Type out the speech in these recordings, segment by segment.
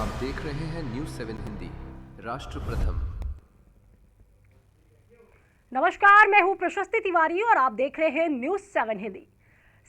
आप देख रहे हैं न्यूज़ 7 हिंदी, राष्ट्र प्रथम। नमस्कार, मैं हूं प्रशस्ति तिवारी और आप देख रहे हैं न्यूज़ 7 हिंदी।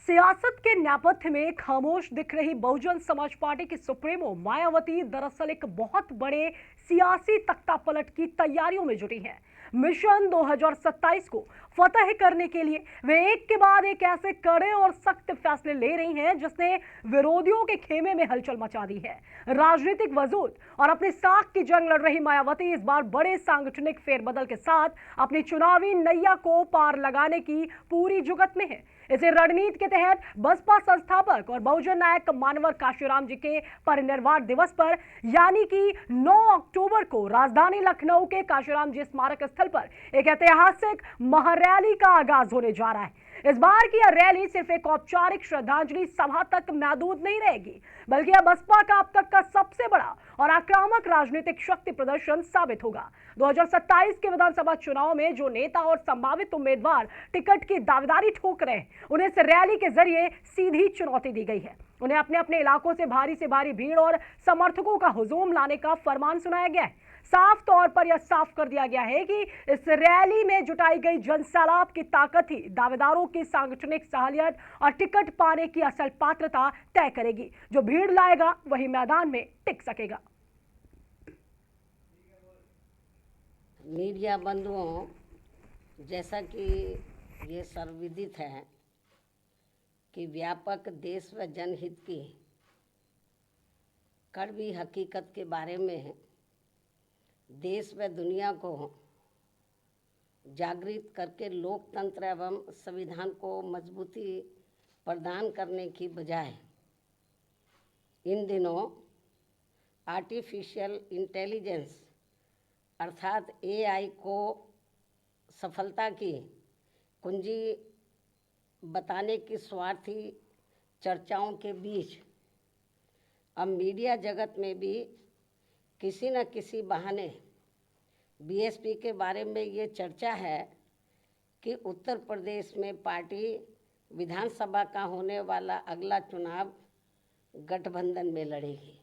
सियासत के नेपथ्य में खामोश दिख रही बहुजन समाज पार्टी की सुप्रीमो मायावती दरअसल एक बहुत बड़े सियासी तख्तापलट की तैयारियों में जुटी हैं। मिशन 2027 को फतह करने के लिए वे एक के बाद एक ऐसे कड़े और सख्त फैसले ले रही हैं जिसने विरोधियों के खेमे में हलचल मचा दी है। राजनीतिक वजूद और अपनी साख की जंग लड़ रही मायावती इस बार बड़े सांगठनिक फेरबदल के साथ अपनी चुनावी नैया को पार लगाने की पूरी जुगत में है। इसी रणनीति के तहत बसपा संस्थापक और बहुजन नायक मानवर काशीराम जी के परिनिर्वाण दिवस पर यानी कि 9 अक्टूबर को राजधानी लखनऊ के काशीराम जी स्मारक स्थल पर एक ऐतिहासिक महारैली का आगाज होने जा रहा है। इस बार की यह रैली सिर्फ एक औपचारिक श्रद्धांजलि सभा तक महदूद नहीं रहेगी, बल्कि यह बसपा का अब तक का सबसे बड़ा और आक्रामक राजनीतिक शक्ति प्रदर्शन साबित होगा। 2027 के विधानसभा चुनाव में जो नेता और संभावित उम्मीदवार टिकट की दावेदारी ठोक रहे हैं, उन्हें इस रैली के जरिए सीधी चुनौती दी गई है। उन्हें अपने अपने इलाकों से भारी भीड़ और समर्थकों का हुजूम लाने का फरमान सुनाया गया है। साफ तौर पर यह साफ कर दिया गया है कि इस रैली में जुटाई गई जनसैलाब की ताकत ही दावेदारों की सांगठनिक सहलियत और टिकट पाने की असल पात्रता तय करेगी। जो भीड़ लाएगा वही मैदान में टिक सकेगा। मीडिया बंधुओं, जैसा कि ये सर्वविदित है कि व्यापक देश व जनहित की कड़वी हकीकत के बारे में देश व दुनिया को जागृत करके लोकतंत्र एवं संविधान को मजबूती प्रदान करने की बजाय इन दिनों आर्टिफिशियल इंटेलिजेंस अर्थात एआई को सफलता की कुंजी बताने की स्वार्थी चर्चाओं के बीच अब मीडिया जगत में भी किसी न किसी बहाने बीएसपी के बारे में ये चर्चा है कि उत्तर प्रदेश में पार्टी विधानसभा का होने वाला अगला चुनाव गठबंधन में लड़ेगी।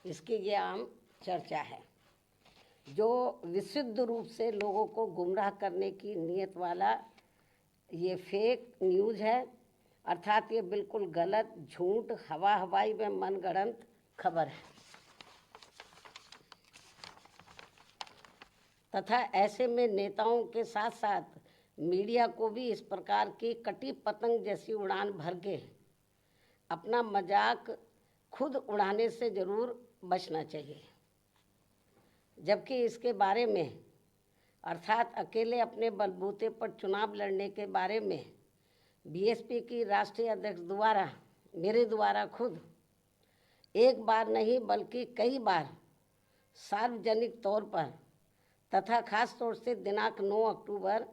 इसकी ये आम चर्चा है, जो विशुद्ध रूप से लोगों को गुमराह करने की नीयत वाला ये फेक न्यूज़ है। अर्थात ये बिल्कुल गलत, झूठ, हवाई में मनगढ़ंत खबर है तथा ऐसे में नेताओं के साथ साथ मीडिया को भी इस प्रकार की कटी पतंग जैसी उड़ान भर के अपना मजाक खुद उड़ाने से जरूर बचना चाहिए। जबकि इसके बारे में अर्थात अकेले अपने बलबूते पर चुनाव लड़ने के बारे में बीएसपी की राष्ट्रीय अध्यक्ष द्वारा मेरे द्वारा खुद एक बार नहीं बल्कि कई बार सार्वजनिक तौर पर तथा खास तौर से दिनांक 9 अक्टूबर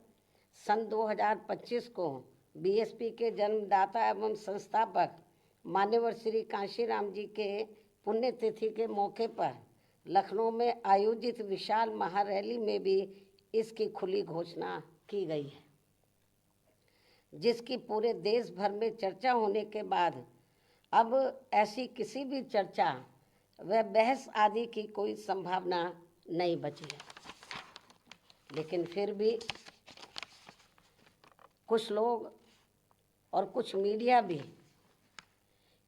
सन 2025 को बीएसपी के जन्मदाता एवं संस्थापक मान्यवर श्री काशीराम जी के पुण्यतिथि के मौके पर लखनऊ में आयोजित विशाल महारैली में भी इसकी खुली घोषणा की गई है, जिसकी पूरे देश भर में चर्चा होने के बाद अब ऐसी किसी भी चर्चा व बहस आदि की कोई संभावना नहीं बची है। लेकिन फिर भी कुछ लोग और कुछ मीडिया भी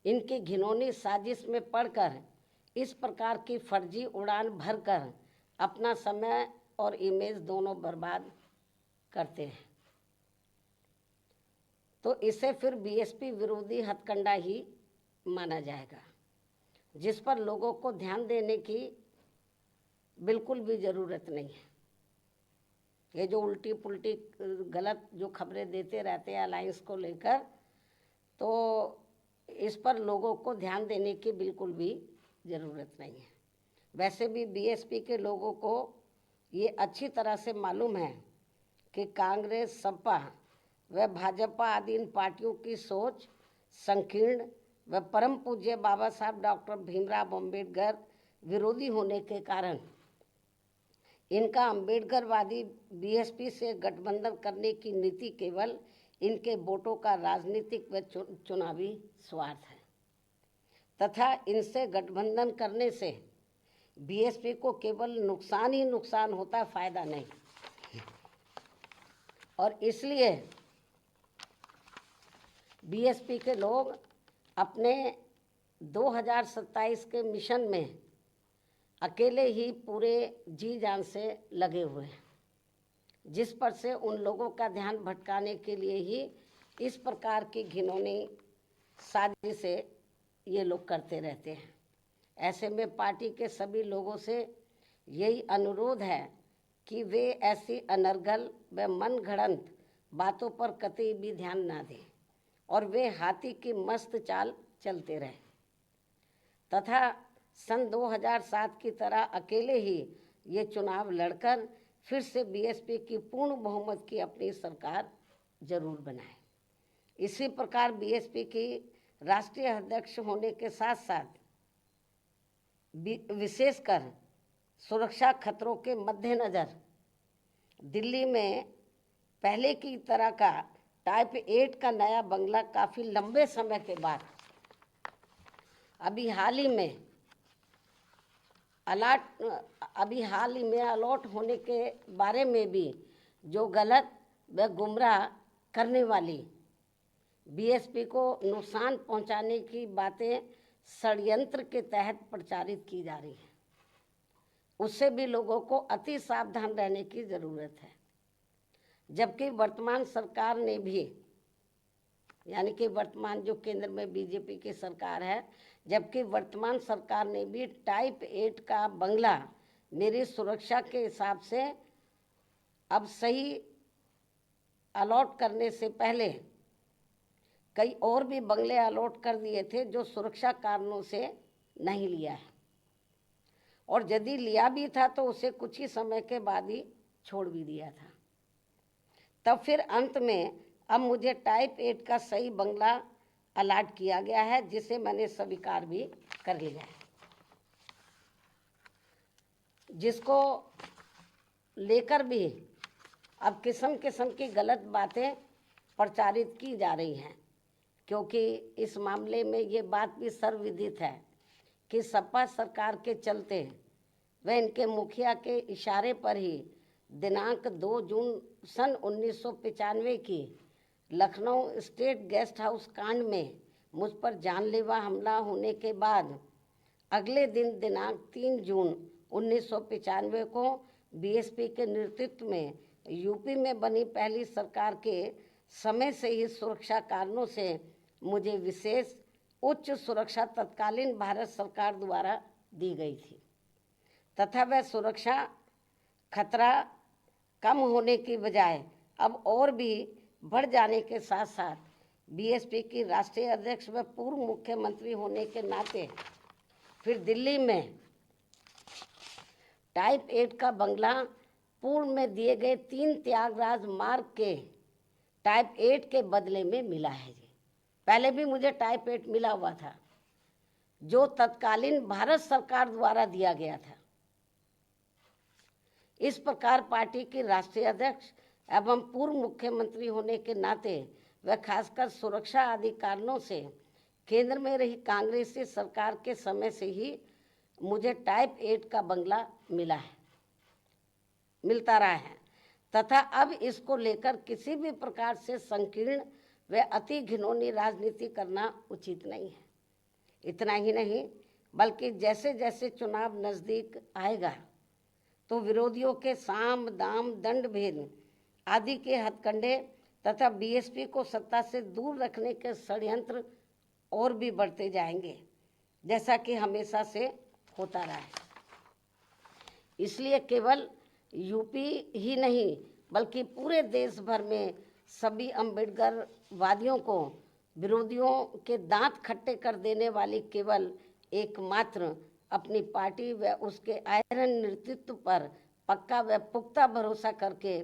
इनकी घिनौनी साजिश में पड़कर इस प्रकार की फर्जी उड़ान भरकर अपना समय और इमेज दोनों बर्बाद करते हैं, तो इसे फिर बीएसपी विरोधी हथकंडा ही माना जाएगा, जिस पर लोगों को ध्यान देने की बिल्कुल भी ज़रूरत नहीं है। ये जो उल्टी पुल्टी गलत जो खबरें देते रहते हैं अलायंस को लेकर, तो इस पर लोगों को ध्यान देने की बिल्कुल भी ज़रूरत नहीं है। वैसे भी बीएसपी के लोगों को ये अच्छी तरह से मालूम है कि कांग्रेस, सपा व भाजपा आदि इन पार्टियों की सोच संकीर्ण व परम पूज्य बाबा साहब डॉक्टर भीमराव अम्बेडकर विरोधी होने के कारण इनका अम्बेडकरवादी बीएसपी से गठबंधन करने की नीति केवल इनके वोटों का राजनीतिक व चुनावी स्वार्थ है तथा इनसे गठबंधन करने से बीएसपी को केवल नुकसान ही नुकसान होता है, फायदा नहीं। और इसलिए बीएसपी के लोग अपने 2027 के मिशन में अकेले ही पूरे जी जान से लगे हुए हैं, जिस पर से उन लोगों का ध्यान भटकाने के लिए ही इस प्रकार की घिनौनी साजिशें ये लोग करते रहते हैं। ऐसे में पार्टी के सभी लोगों से यही अनुरोध है कि वे ऐसी अनर्गल व मनगढ़ंत बातों पर कतई भी ध्यान ना दें और वे हाथी की मस्त चाल चलते रहें तथा सन 2007 की तरह अकेले ही ये चुनाव लड़कर फिर से बीएसपी की पूर्ण बहुमत की अपनी सरकार जरूर बनाए। इसी प्रकार बीएसपी की राष्ट्रीय अध्यक्ष होने के साथ साथ विशेषकर सुरक्षा खतरों के मद्देनज़र दिल्ली में पहले की तरह का टाइप 8 का नया बंगला काफ़ी लंबे समय के बाद अभी हाल ही में अलॉट होने के बारे में भी जो गलत व गुमराह करने वाली बीएसपी को नुकसान पहुंचाने की बातें षड्यंत्र के तहत प्रचारित की जा रही हैं, उससे भी लोगों को अति सावधान रहने की ज़रूरत है। जबकि वर्तमान सरकार ने भी, यानी कि वर्तमान जो केंद्र में बीजेपी की सरकार है, जबकि वर्तमान सरकार ने भी टाइप 8 का बंगला मेरी सुरक्षा के हिसाब से अब सही अलॉट करने से पहले कई और भी बंगले अलॉट कर दिए थे जो सुरक्षा कारणों से नहीं लिया है, और यदि लिया भी था तो उसे कुछ ही समय के बाद ही छोड़ भी दिया था। तब फिर अंत में अब मुझे टाइप 8 का सही बंगला अलॉट किया गया है, जिसे मैंने स्वीकार भी कर लिया है, जिसको लेकर भी अब किस्म किस्म की गलत बातें प्रचारित की जा रही हैं, क्योंकि इस मामले में ये बात भी सर्वविदित है कि सपा सरकार के चलते व इनके मुखिया के इशारे पर ही दिनांक 2 जून सन 1995 की लखनऊ स्टेट गेस्ट हाउस कांड में मुझ पर जानलेवा हमला होने के बाद अगले दिन दिनांक 3 जून 1995 को बीएसपी के नेतृत्व में यूपी में बनी पहली सरकार के समय से ही सुरक्षा कारणों से मुझे विशेष उच्च सुरक्षा तत्कालीन भारत सरकार द्वारा दी गई थी तथा वह सुरक्षा खतरा कम होने की बजाय अब और भी बढ़ जाने के साथ साथ बीएसपी की राष्ट्रीय अध्यक्ष व पूर्व मुख्यमंत्री होने के नाते फिर दिल्ली में टाइप 8 का बंगला पूर्व में दिए गए 3 त्यागराज मार्ग के टाइप 8 के बदले में मिला है जी। पहले भी मुझे टाइप 8 मिला हुआ था जो तत्कालीन भारत सरकार द्वारा दिया गया था। इस प्रकार पार्टी की राष्ट्रीय अध्यक्ष एवं पूर्व मुख्यमंत्री होने के नाते व खासकर सुरक्षा आदि कारणों से केंद्र में रही कांग्रेसी सरकार के समय से ही मुझे टाइप 8 का बंगला मिलता रहा है तथा अब इसको लेकर किसी भी प्रकार से संकीर्ण व अति घिनौनी राजनीति करना उचित नहीं है। इतना ही नहीं बल्कि जैसे जैसे चुनाव नज़दीक आएगा तो विरोधियों के साम दाम दंड भेद आदि के हथकंडे तथा बीएसपी को सत्ता से दूर रखने के षड्यंत्र और भी बढ़ते जाएंगे, जैसा कि हमेशा से होता रहा है। इसलिए केवल यूपी ही नहीं बल्कि पूरे देश भर में सभी अम्बेडकर वादियों को विरोधियों के दांत खट्टे कर देने वाली केवल एकमात्र अपनी पार्टी व उसके आयरन नेतृत्व पर पक्का व पुख्ता भरोसा करके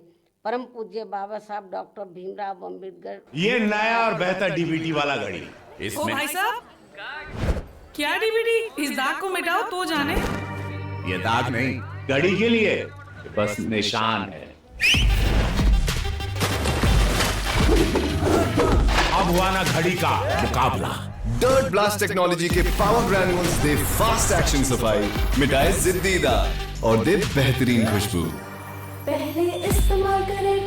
परम पूज्य बाबा साहब डॉक्टर भीमराव अम्बेडकर। ये नया और बेहतर डीवीडी वाला घड़ी ओ भाई साहब, क्या डीवीडी? इस दाग को मिटाओ तो जाने। ये दाग नहीं, घड़ी के लिए बस निशान है। अब हुआ ना घड़ी का मुकाबला। डर्ट ब्लास्ट टेक्नोलॉजी के पावर ग्रैन्यूल्स दे फास्ट एक्शन सफाई, मिटाए जिद्दी दाग और दे बेहतरीन खुशबू। पहले इस्तेमाल करें